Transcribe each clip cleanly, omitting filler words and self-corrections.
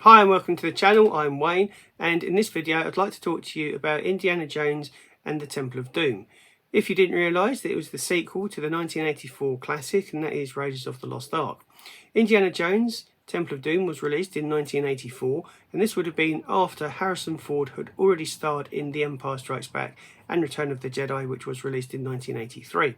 Hi and welcome to the channel. I'm Wayne, and in this video I'd like to talk to you about Indiana Jones and the Temple of Doom. If you didn't realise that it was the sequel to the 1984 classic, and that is Raiders of the Lost Ark. Indiana Jones Temple of Doom was released in 1984, and this would have been after Harrison Ford had already starred in The Empire Strikes Back and Return of the Jedi, which was released in 1983.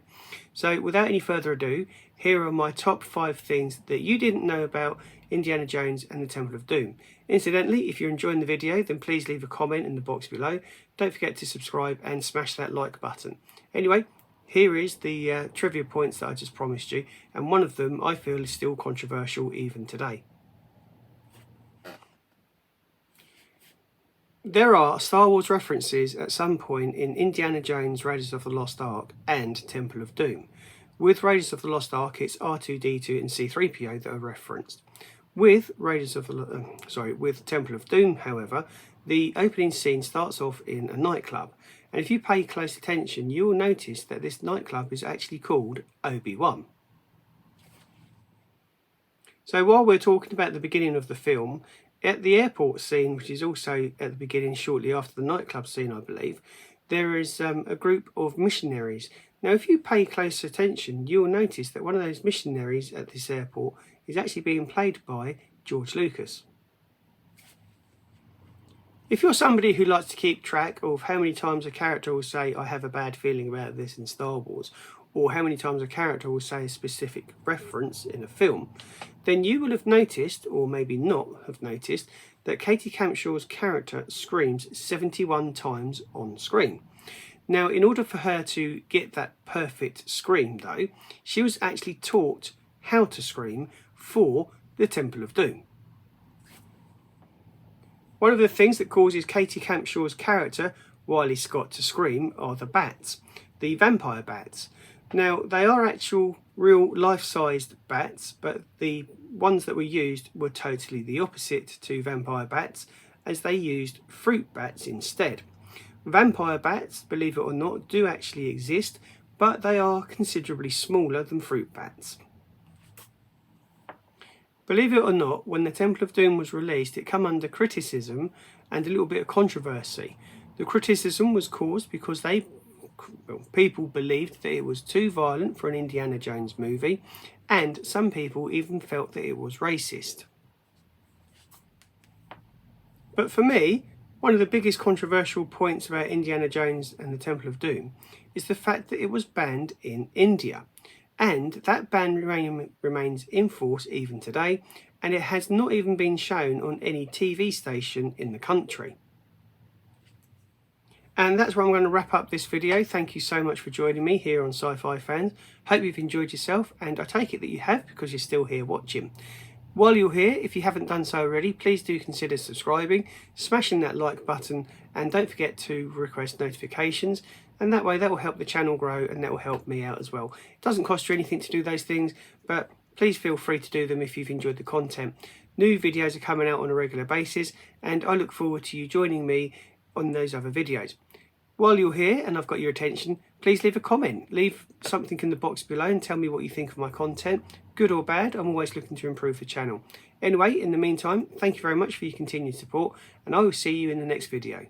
So without any further ado, here are my top 5 things that you didn't know about Indiana Jones and the Temple of Doom. Incidentally, if you're enjoying the video, then please leave a comment in the box below. Don't forget to subscribe and smash that like button. Anyway, here is the trivia points that I just promised you, and one of them I feel is still controversial even today. There are Star Wars references at some point in Indiana Jones, Raiders of the Lost Ark and Temple of Doom. With Raiders of the Lost Ark, it's R2-D2 and C-3PO that are referenced. With with Temple of Doom, however, the opening scene starts off in a nightclub. And if you pay close attention, you will notice that this nightclub is actually called Obi-Wan. So while we're talking about the beginning of the film, at the airport scene, which is also at the beginning shortly after the nightclub scene, I believe, there is a group of missionaries. Now, if you pay close attention, you will notice that one of those missionaries at this airport is actually being played by George Lucas. If you're somebody who likes to keep track of how many times a character will say, "I have a bad feeling about this" in Star Wars, or how many times a character will say a specific reference in a film, then you will have noticed, or maybe not have noticed, that Katie Campshaw's character screams 71 times on screen. Now, in order for her to get that perfect scream, though, she was actually taught how to scream for the Temple of Doom. One of the things that causes Katie Campshaw's character, Wiley Scott, to scream are the bats, the vampire bats. Now, they are actual real life-sized bats, but the ones that were used were totally the opposite to vampire bats, as they used fruit bats instead. Vampire bats, believe it or not, do actually exist, but they are considerably smaller than fruit bats. Believe it or not, when the Temple of Doom was released, it came under criticism and a little bit of controversy. The criticism was caused because people believed that it was too violent for an Indiana Jones movie, and some people even felt that it was racist. But for me, one of the biggest controversial points about Indiana Jones and the Temple of Doom is the fact that it was banned in India. And that ban remains in force even today, and it has not even been shown on any TV station in the country. And that's where I'm going to wrap up this video. Thank you so much for joining me here on Sci-Fi Fans. Hope you've enjoyed yourself, and I take it that you have because you're still here watching. While you're here, if you haven't done so already, please do consider subscribing, smashing that like button, and don't forget to request notifications. And that way, that will help the channel grow, and that will help me out as well. It doesn't cost you anything to do those things, but please feel free to do them if you've enjoyed the content. New videos are coming out on a regular basis, and I look forward to you joining me on those other videos. While you're here and I've got your attention, please leave a comment. Leave something in the box below and tell me what you think of my content. Good or bad, I'm always looking to improve the channel. Anyway, in the meantime, thank you very much for your continued support, and I will see you in the next video.